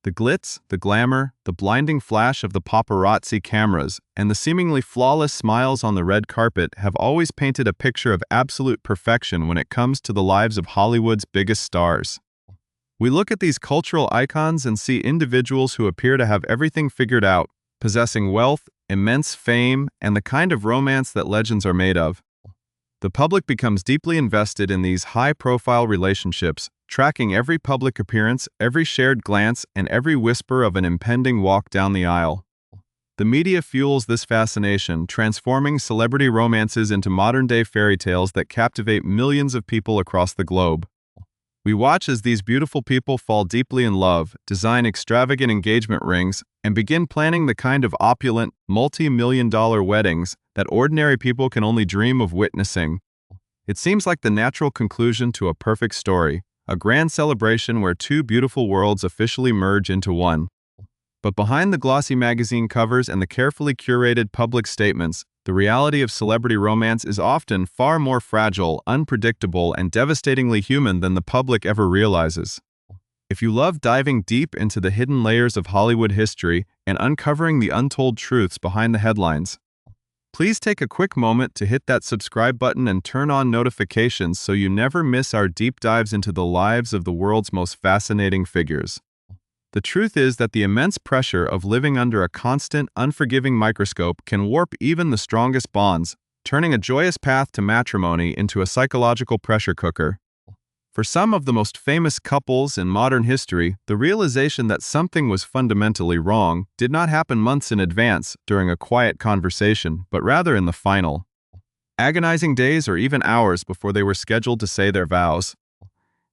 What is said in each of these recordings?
The glitz, the glamour, the blinding flash of the paparazzi cameras, and the seemingly flawless smiles on the red carpet have always painted a picture of absolute perfection when it comes to the lives of Hollywood's biggest stars. We look at these cultural icons and see individuals who appear to have everything figured out, possessing wealth, immense fame, and the kind of romance that legends are made of. The public becomes deeply invested in these high-profile relationships, tracking every public appearance, every shared glance, and every whisper of an impending walk down the aisle. The media fuels this fascination, transforming celebrity romances into modern-day fairy tales that captivate millions of people across the globe. We watch as these beautiful people fall deeply in love, design extravagant engagement rings, and begin planning the kind of opulent, multi-million-dollar weddings that ordinary people can only dream of witnessing. It seems like the natural conclusion to a perfect story, a grand celebration where two beautiful worlds officially merge into one. But behind the glossy magazine covers and the carefully curated public statements, the reality of celebrity romance is often far more fragile, unpredictable, and devastatingly human than the public ever realizes. If you love diving deep into the hidden layers of Hollywood history and uncovering the untold truths behind the headlines, please take a quick moment to hit that subscribe button and turn on notifications so you never miss our deep dives into the lives of the world's most fascinating figures. The truth is that the immense pressure of living under a constant, unforgiving microscope can warp even the strongest bonds, turning a joyous path to matrimony into a psychological pressure cooker. For some of the most famous couples in modern history, the realization that something was fundamentally wrong did not happen months in advance during a quiet conversation, but rather in the final, agonizing days or even hours before they were scheduled to say their vows.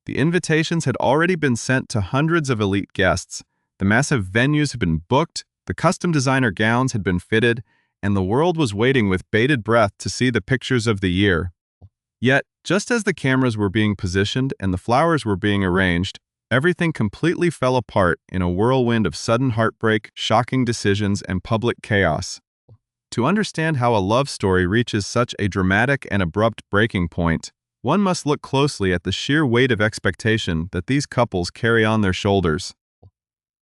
The invitations had already been sent to hundreds of elite guests, the massive venues had been booked, the custom designer gowns had been fitted, and the world was waiting with bated breath to see the pictures of the year. Yet, just as the cameras were being positioned and the flowers were being arranged, everything completely fell apart in a whirlwind of sudden heartbreak, shocking decisions, and public chaos. To understand how a love story reaches such a dramatic and abrupt breaking point, one must look closely at the sheer weight of expectation that these couples carry on their shoulders.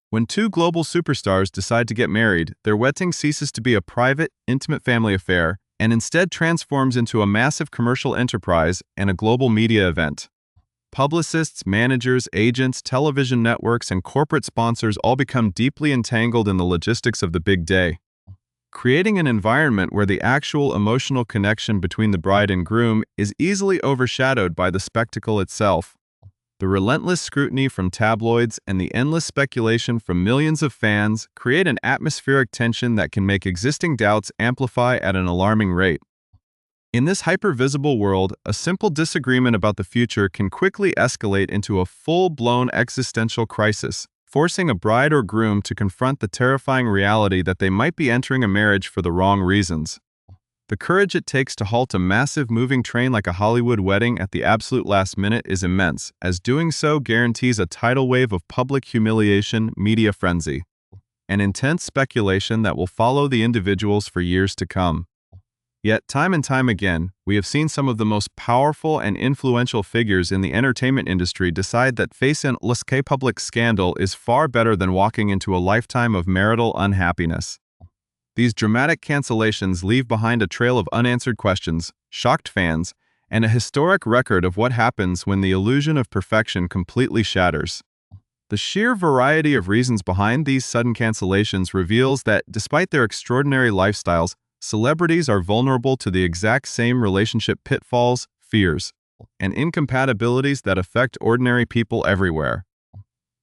When two global superstars decide to get married, their wedding ceases to be a private, intimate family affair and instead transforms into a massive commercial enterprise and a global media event. Publicists, managers, agents, television networks, and corporate sponsors all become deeply entangled in the logistics of the big day, creating an environment where the actual emotional connection between the bride and groom is easily overshadowed by the spectacle itself. The relentless scrutiny from tabloids and the endless speculation from millions of fans create an atmospheric tension that can make existing doubts amplify at an alarming rate. In this hyper-visible world, a simple disagreement about the future can quickly escalate into a full-blown existential crisis, forcing a bride or groom to confront the terrifying reality that they might be entering a marriage for the wrong reasons. The courage it takes to halt a massive moving train like a Hollywood wedding at the absolute last minute is immense, as doing so guarantees a tidal wave of public humiliation, media frenzy, and intense speculation that will follow the individuals for years to come. Yet, time and time again, we have seen some of the most powerful and influential figures in the entertainment industry decide that facing a public scandal is far better than walking into a lifetime of marital unhappiness. These dramatic cancellations leave behind a trail of unanswered questions, shocked fans, and a historic record of what happens when the illusion of perfection completely shatters. The sheer variety of reasons behind these sudden cancellations reveals that, despite their extraordinary lifestyles, celebrities are vulnerable to the exact same relationship pitfalls, fears, and incompatibilities that affect ordinary people everywhere.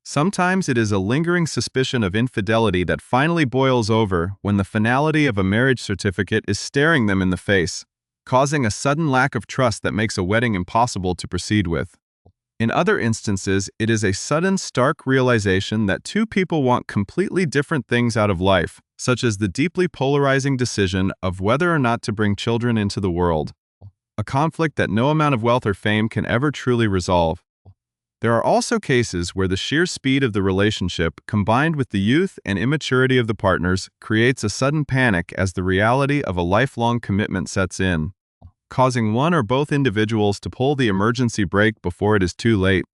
Sometimes it is a lingering suspicion of infidelity that finally boils over when the finality of a marriage certificate is staring them in the face, causing a sudden lack of trust that makes a wedding impossible to proceed with. In other instances, it is a sudden, stark realization that two people want completely different things out of life, such as the deeply polarizing decision of whether or not to bring children into the world, a conflict that no amount of wealth or fame can ever truly resolve. There are also cases where the sheer speed of the relationship, combined with the youth and immaturity of the partners, creates a sudden panic as the reality of a lifelong commitment sets in, causing one or both individuals to pull the emergency brake before it is too late.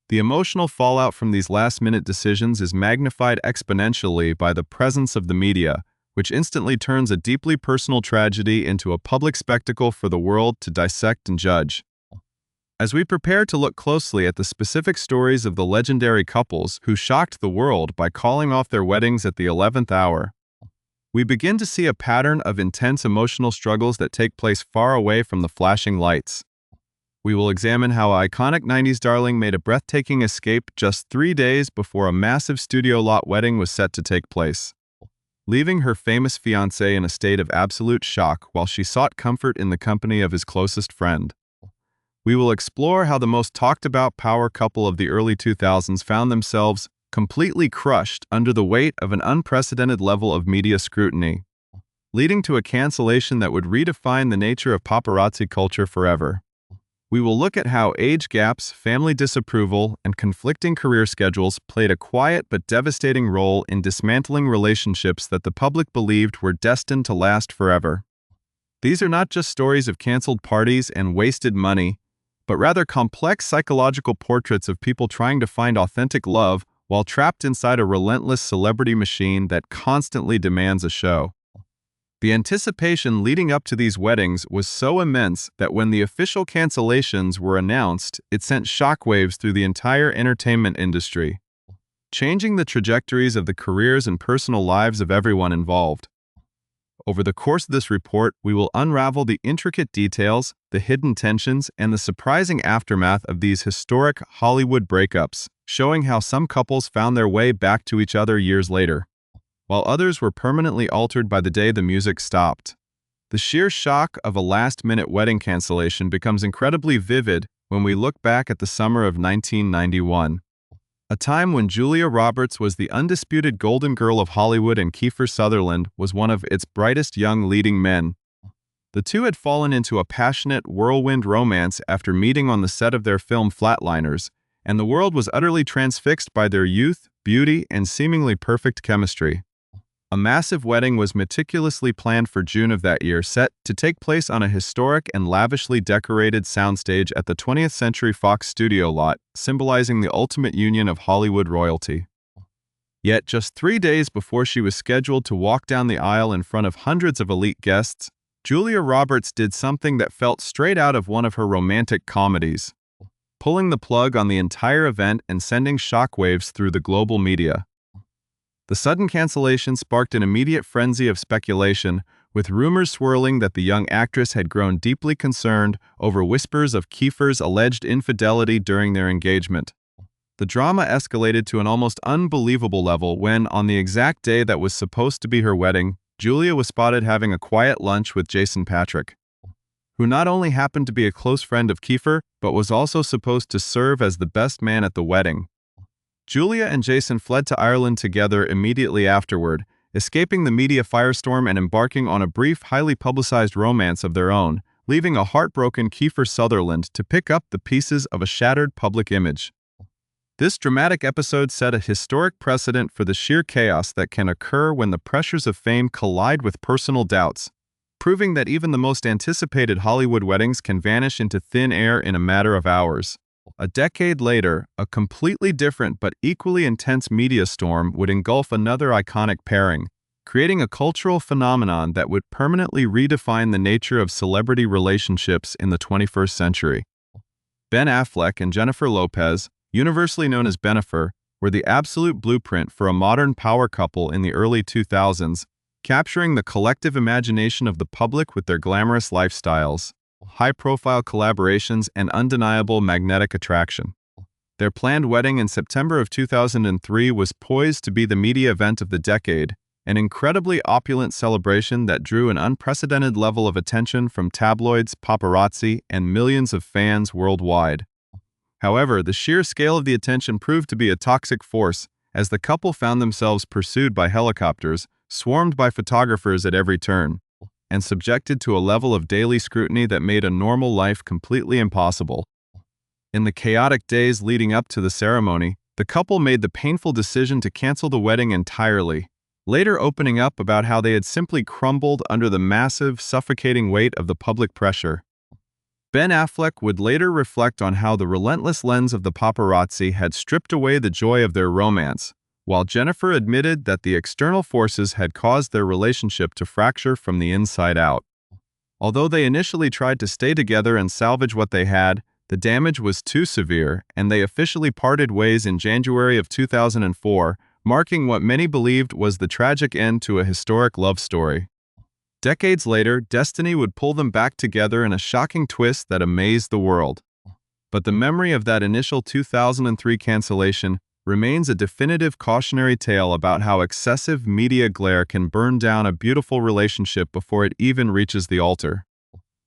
The emotional fallout from these last-minute decisions is magnified exponentially by the presence of the media, which instantly turns a deeply personal tragedy into a public spectacle for the world to dissect and judge. As we prepare to look closely at the specific stories of the legendary couples who shocked the world by calling off their weddings at the 11th hour, we begin to see a pattern of intense emotional struggles that take place far away from the flashing lights. We will examine how an iconic 90s darling made a breathtaking escape just 3 days before a massive studio lot wedding was set to take place, leaving her famous fiancé in a state of absolute shock while she sought comfort in the company of his closest friend. We will explore how the most talked-about power couple of the early 2000s found themselves completely crushed under the weight of an unprecedented level of media scrutiny, leading to a cancellation that would redefine the nature of paparazzi culture forever. We will look at how age gaps, family disapproval, and conflicting career schedules played a quiet but devastating role in dismantling relationships that the public believed were destined to last forever. These are not just stories of canceled parties and wasted money, but rather complex psychological portraits of people trying to find authentic love while trapped inside a relentless celebrity machine that constantly demands a show. The anticipation leading up to these weddings was so immense that when the official cancellations were announced, it sent shockwaves through the entire entertainment industry, changing the trajectories of the careers and personal lives of everyone involved. Over the course of this report, we will unravel the intricate details, the hidden tensions, and the surprising aftermath of these historic Hollywood breakups, showing how some couples found their way back to each other years later, while others were permanently altered by the day the music stopped. The sheer shock of a last-minute wedding cancellation becomes incredibly vivid when we look back at the summer of 1991, a time when Julia Roberts was the undisputed golden girl of Hollywood and Kiefer Sutherland was one of its brightest young leading men. The two had fallen into a passionate whirlwind romance after meeting on the set of their film Flatliners, and the world was utterly transfixed by their youth, beauty, and seemingly perfect chemistry. A massive wedding was meticulously planned for June of that year, set to take place on a historic and lavishly decorated soundstage at the 20th Century Fox studio lot, symbolizing the ultimate union of Hollywood royalty. Yet, just 3 days before she was scheduled to walk down the aisle in front of hundreds of elite guests, Julia Roberts did something that felt straight out of one of her romantic comedies, pulling the plug on the entire event and sending shockwaves through the global media. The sudden cancellation sparked an immediate frenzy of speculation, with rumors swirling that the young actress had grown deeply concerned over whispers of Kiefer's alleged infidelity during their engagement. The drama escalated to an almost unbelievable level when, on the exact day that was supposed to be her wedding, Julia was spotted having a quiet lunch with Jason Patric, who not only happened to be a close friend of Kiefer, but was also supposed to serve as the best man at the wedding. Julia and Jason fled to Ireland together immediately afterward, escaping the media firestorm and embarking on a brief, highly publicized romance of their own, leaving a heartbroken Kiefer Sutherland to pick up the pieces of a shattered public image. This dramatic episode set a historic precedent for the sheer chaos that can occur when the pressures of fame collide with personal doubts, proving that even the most anticipated Hollywood weddings can vanish into thin air in a matter of hours. A decade later, a completely different but equally intense media storm would engulf another iconic pairing, creating a cultural phenomenon that would permanently redefine the nature of celebrity relationships in the 21st century. Ben Affleck and Jennifer Lopez, universally known as Bennifer, were the absolute blueprint for a modern power couple in the early 2000s, capturing the collective imagination of the public with their glamorous lifestyles, high-profile collaborations, and undeniable magnetic attraction. Their planned wedding in September of 2003 was poised to be the media event of the decade, an incredibly opulent celebration that drew an unprecedented level of attention from tabloids, paparazzi, and millions of fans worldwide. However, the sheer scale of the attention proved to be a toxic force, as the couple found themselves pursued by helicopters, swarmed by photographers at every turn, and subjected to a level of daily scrutiny that made a normal life completely impossible. In the chaotic days leading up to the ceremony, the couple made the painful decision to cancel the wedding entirely, later opening up about how they had simply crumbled under the massive, suffocating weight of the public pressure. Ben Affleck would later reflect on how the relentless lens of the paparazzi had stripped away the joy of their romance, while Jennifer admitted that the external forces had caused their relationship to fracture from the inside out. Although they initially tried to stay together and salvage what they had, the damage was too severe, and they officially parted ways in January of 2004, marking what many believed was the tragic end to a historic love story. Decades later, destiny would pull them back together in a shocking twist that amazed the world. But the memory of that initial 2003 cancellation remains a definitive cautionary tale about how excessive media glare can burn down a beautiful relationship before it even reaches the altar.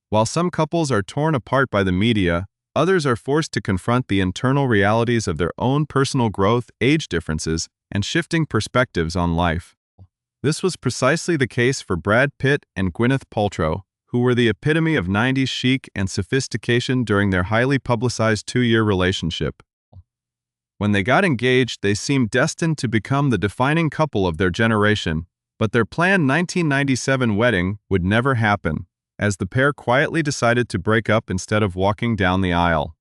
While some couples are torn apart by the media, others are forced to confront the internal realities of their own personal growth, age differences, and shifting perspectives on life. This was precisely the case for Brad Pitt and Gwyneth Paltrow, who were the epitome of 90s chic and sophistication during their highly publicized 2-year relationship. When they got engaged, they seemed destined to become the defining couple of their generation, but their planned 1997 wedding would never happen, as the pair quietly decided to break up instead of walking down the aisle.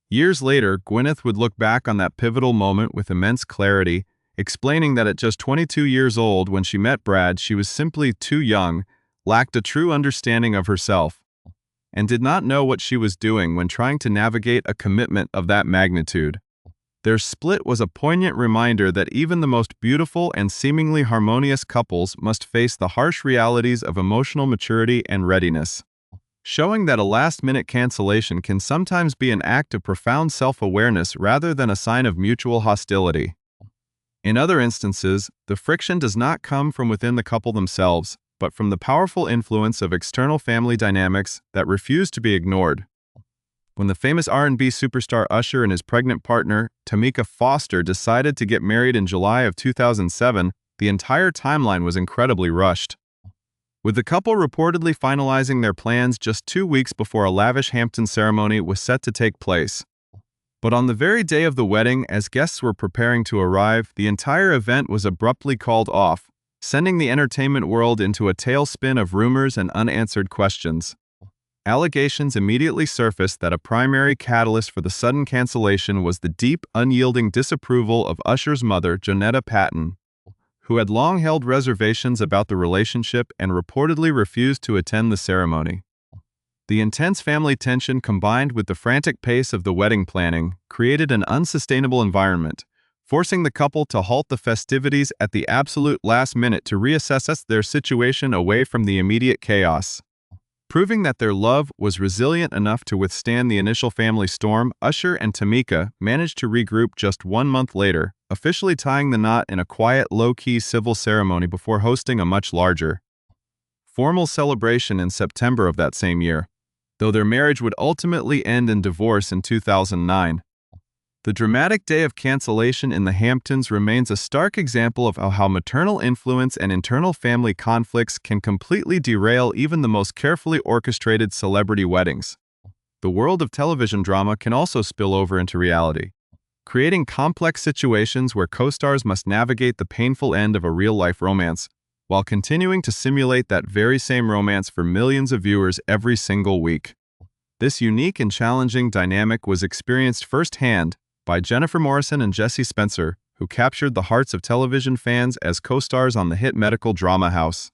Years later, Gwyneth would look back on that pivotal moment with immense clarity, explaining that at just 22 years old when she met Brad, she was simply too young, lacked a true understanding of herself, and did not know what she was doing when trying to navigate a commitment of that magnitude. Their split was a poignant reminder that even the most beautiful and seemingly harmonious couples must face the harsh realities of emotional maturity and readiness, showing that a last-minute cancellation can sometimes be an act of profound self-awareness rather than a sign of mutual hostility. In other instances, the friction does not come from within the couple themselves, but from the powerful influence of external family dynamics that refuse to be ignored. When the famous R&B superstar Usher and his pregnant partner, Tamika Foster, decided to get married in July of 2007, the entire timeline was incredibly rushed, with the couple reportedly finalizing their plans just 2 weeks before a lavish Hampton ceremony was set to take place. But on the very day of the wedding, as guests were preparing to arrive, the entire event was abruptly called off, sending the entertainment world into a tailspin of rumors and unanswered questions. Allegations immediately surfaced that a primary catalyst for the sudden cancellation was the deep, unyielding disapproval of Usher's mother, Jonetta Patton, who had long held reservations about the relationship and reportedly refused to attend the ceremony. The intense family tension combined with the frantic pace of the wedding planning created an unsustainable environment, forcing the couple to halt the festivities at the absolute last minute to reassess their situation away from the immediate chaos. Proving that their love was resilient enough to withstand the initial family storm, Usher and Tamika managed to regroup just 1 month later, officially tying the knot in a quiet, low-key civil ceremony before hosting a much larger, formal celebration in September of that same year, though their marriage would ultimately end in divorce in 2009. The dramatic day of cancellation in the Hamptons remains a stark example of how maternal influence and internal family conflicts can completely derail even the most carefully orchestrated celebrity weddings. The world of television drama can also spill over into reality, creating complex situations where co-stars must navigate the painful end of a real-life romance, while continuing to simulate that very same romance for millions of viewers every single week. This unique and challenging dynamic was experienced firsthand by Jennifer Morrison and Jesse Spencer, who captured the hearts of television fans as co-stars on the hit medical drama House.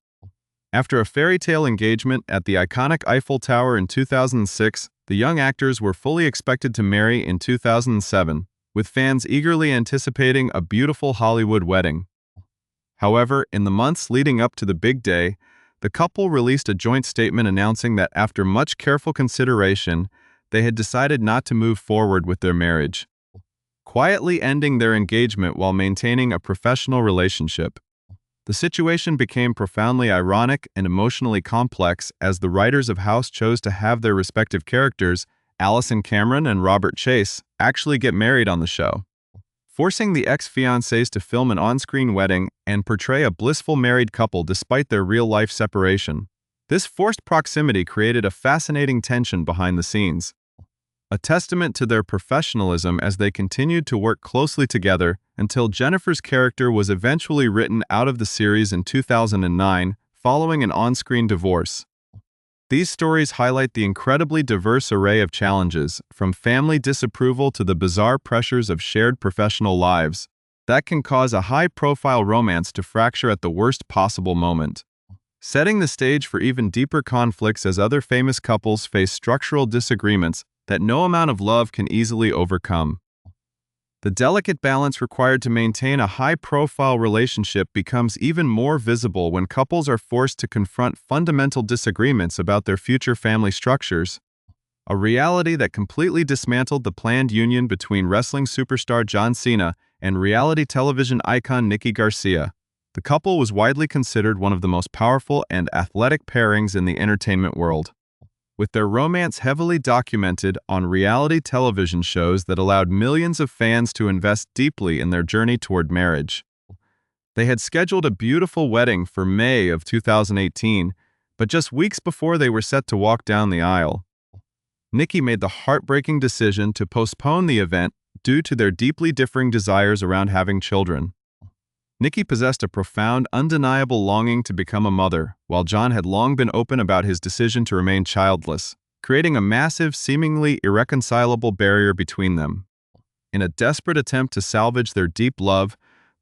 After a fairy tale engagement at the iconic Eiffel Tower in 2006, the young actors were fully expected to marry in 2007, with fans eagerly anticipating a beautiful Hollywood wedding. However, in the months leading up to the big day, the couple released a joint statement announcing that after much careful consideration, they had decided not to move forward with their marriage, quietly ending their engagement while maintaining a professional relationship. The situation became profoundly ironic and emotionally complex as the writers of House chose to have their respective characters, Allison Cameron and Robert Chase, actually get married on the show, forcing the ex-fiancés to film an on-screen wedding and portray a blissful married couple despite their real-life separation. This forced proximity created a fascinating tension behind the scenes, a testament to their professionalism as they continued to work closely together until Jennifer's character was eventually written out of the series in 2009 following an on-screen divorce. These stories highlight the incredibly diverse array of challenges, from family disapproval to the bizarre pressures of shared professional lives, that can cause a high-profile romance to fracture at the worst possible moment, setting the stage for even deeper conflicts as other famous couples face structural disagreements that no amount of love can easily overcome. The delicate balance required to maintain a high-profile relationship becomes even more visible when couples are forced to confront fundamental disagreements about their future family structures, a reality that completely dismantled the planned union between wrestling superstar John Cena and reality television icon Nikki Garcia. The couple was widely considered one of the most powerful and athletic pairings in the entertainment world, with their romance heavily documented on reality television shows that allowed millions of fans to invest deeply in their journey toward marriage. They had scheduled a beautiful wedding for May of 2018, but just weeks before they were set to walk down the aisle, Nikki made the heartbreaking decision to postpone the event due to their deeply differing desires around having children. Nikki possessed a profound, undeniable longing to become a mother, while John had long been open about his decision to remain childless, creating a massive, seemingly irreconcilable barrier between them. In a desperate attempt to salvage their deep love,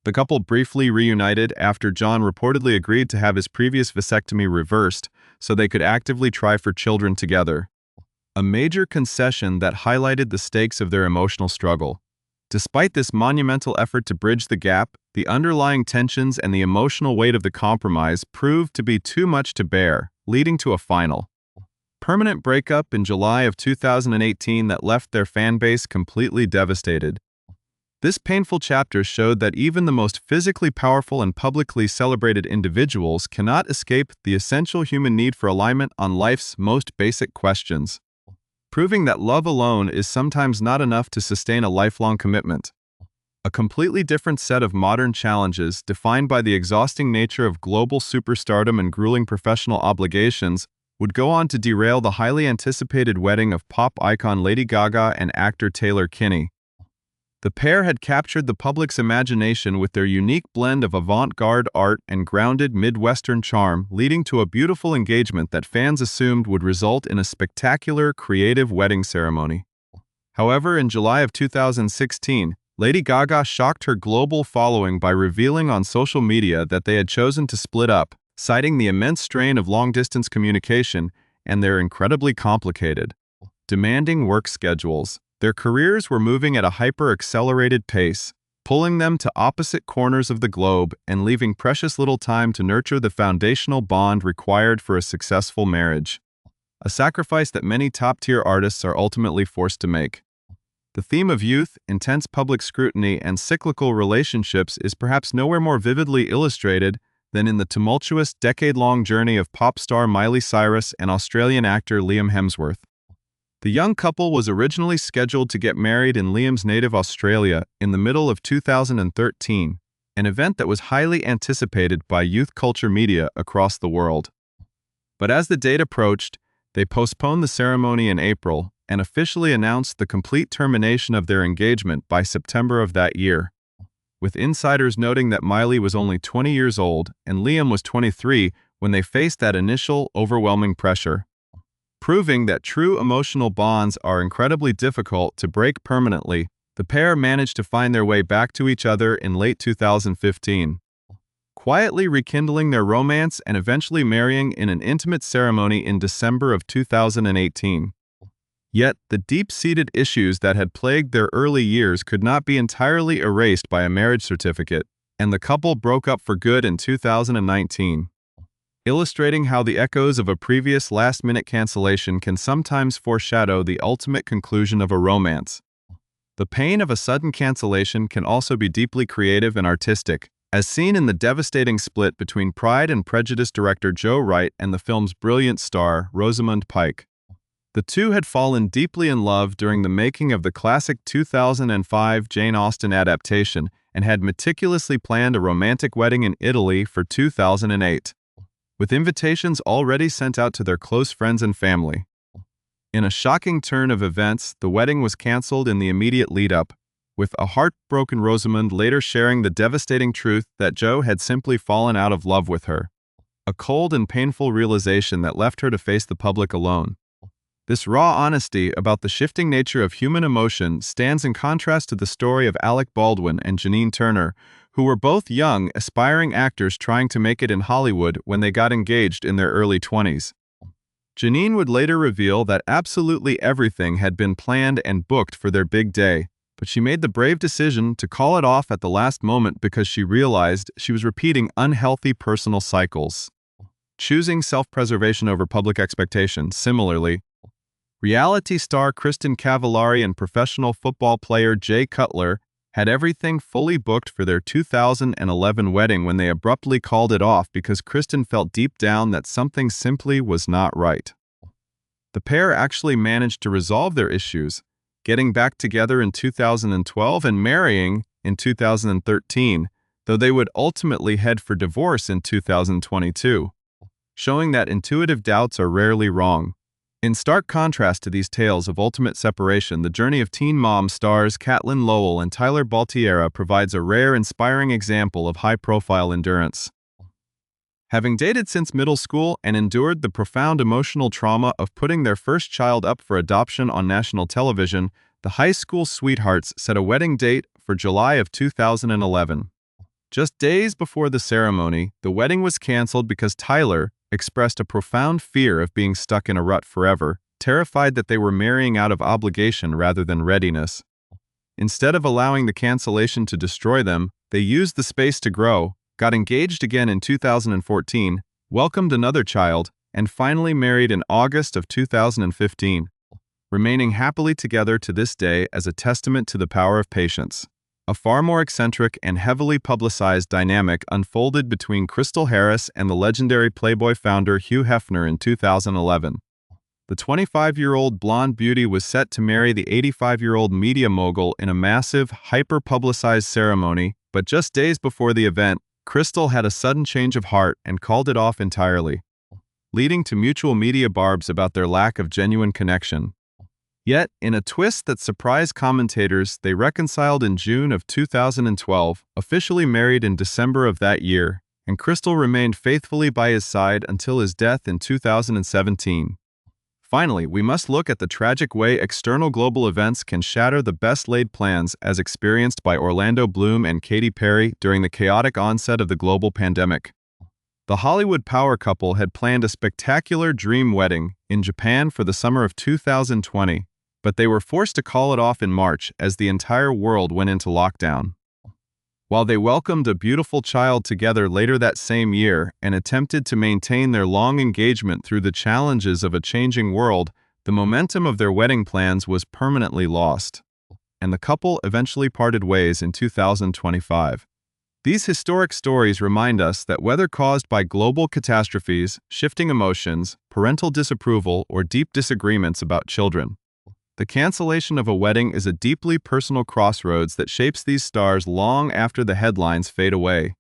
the couple briefly reunited after John reportedly agreed to have his previous vasectomy reversed so they could actively try for children together, a major concession that highlighted the stakes of their emotional struggle. Despite this monumental effort to bridge the gap, the underlying tensions and the emotional weight of the compromise proved to be too much to bear, leading to a final, permanent breakup in July of 2018 that left their fanbase completely devastated. This painful chapter showed that even the most physically powerful and publicly celebrated individuals cannot escape the essential human need for alignment on life's most basic questions, proving that love alone is sometimes not enough to sustain a lifelong commitment. A completely different set of modern challenges, defined by the exhausting nature of global superstardom and grueling professional obligations, would go on to derail the highly anticipated wedding of pop icon Lady Gaga and actor Taylor Kinney. The pair had captured the public's imagination with their unique blend of avant-garde art and grounded Midwestern charm, leading to a beautiful engagement that fans assumed would result in a spectacular, creative wedding ceremony. However, in July of 2016, Lady Gaga shocked her global following by revealing on social media that they had chosen to split up, citing the immense strain of long-distance communication and their incredibly complicated, demanding work schedules. Their careers were moving at a hyper-accelerated pace, pulling them to opposite corners of the globe and leaving precious little time to nurture the foundational bond required for a successful marriage, a sacrifice that many top-tier artists are ultimately forced to make. The theme of youth, intense public scrutiny, and cyclical relationships is perhaps nowhere more vividly illustrated than in the tumultuous, decade-long journey of pop star Miley Cyrus and Australian actor Liam Hemsworth. The young couple was originally scheduled to get married in Liam's native Australia in the middle of 2013, an event that was highly anticipated by youth culture media across the world. But as the date approached, they postponed the ceremony in April and officially announced the complete termination of their engagement by September of that year, with insiders noting that Miley was only 20 years old and Liam was 23 when they faced that initial, overwhelming pressure. Proving that true emotional bonds are incredibly difficult to break permanently, the pair managed to find their way back to each other in late 2015, quietly rekindling their romance and eventually marrying in an intimate ceremony in December of 2018. Yet, the deep-seated issues that had plagued their early years could not be entirely erased by a marriage certificate, and the couple broke up for good in 2019. Illustrating how the echoes of a previous last-minute cancellation can sometimes foreshadow the ultimate conclusion of a romance. The pain of a sudden cancellation can also be deeply creative and artistic, as seen in the devastating split between Pride and Prejudice director Joe Wright and the film's brilliant star, Rosamund Pike. The two had fallen deeply in love during the making of the classic 2005 Jane Austen adaptation and had meticulously planned a romantic wedding in Italy for 2008. With invitations already sent out to their close friends and family. In a shocking turn of events, the wedding was canceled in the immediate lead-up, with a heartbroken Rosamund later sharing the devastating truth that Joe had simply fallen out of love with her. a cold and painful realization that left her to face the public alone. This raw honesty about the shifting nature of human emotion stands in contrast to the story of Alec Baldwin and Janine Turner, who were both young, aspiring actors trying to make it in Hollywood when they got engaged in their early 20s. Janine would later reveal that absolutely everything had been planned and booked for their big day, but she made the brave decision to call it off at the last moment because she realized she was repeating unhealthy personal cycles. Choosing self-preservation over public expectations. Similarly, reality star Kristen Cavallari and professional football player Jay Cutler had everything fully booked for their 2011 wedding when they abruptly called it off because Kristen felt deep down that something simply was not right. The pair actually managed to resolve their issues, getting back together in 2012 and marrying in 2013, though they would ultimately head for divorce in 2022, showing that intuitive doubts are rarely wrong. In stark contrast to these tales of ultimate separation, the journey of teen mom stars Caitlin Lowell and Tyler Baltiera provides a rare, inspiring example of high-profile endurance. Having dated since middle school and endured the profound emotional trauma of putting their first child up for adoption on national television, the high school sweethearts set a wedding date for July of 2011. Just days before the ceremony, the wedding was canceled because Tyler expressed a profound fear of being stuck in a rut forever, terrified that they were marrying out of obligation rather than readiness. Instead of allowing the cancellation to destroy them, they used the space to grow, got engaged again in 2014, welcomed another child, and finally married in August of 2015, remaining happily together to this day as a testament to the power of patience. A far more eccentric and heavily publicized dynamic unfolded between Crystal Harris and the legendary Playboy founder Hugh Hefner in 2011. The 25-year-old blonde beauty was set to marry the 85-year-old media mogul in a massive, hyper-publicized ceremony, but just days before the event, Crystal had a sudden change of heart and called it off entirely, leading to mutual media barbs about their lack of genuine connection. Yet, in a twist that surprised commentators, they reconciled in June of 2012, officially married in December of that year, and Crystal remained faithfully by his side until his death in 2017. Finally, we must look at the tragic way external global events can shatter the best-laid plans as experienced by Orlando Bloom and Katy Perry during the chaotic onset of the global pandemic. The Hollywood power couple had planned a spectacular dream wedding in Japan for the summer of 2020, but they were forced to call it off in March as the entire world went into lockdown. While they welcomed a beautiful child together later that same year and attempted to maintain their long engagement through the challenges of a changing world, the momentum of their wedding plans was permanently lost, and the couple eventually parted ways in 2025. These historic stories remind us that whether caused by global catastrophes, shifting emotions, parental disapproval, or deep disagreements about children, the cancellation of a wedding is a deeply personal crossroads that shapes these stars long after the headlines fade away.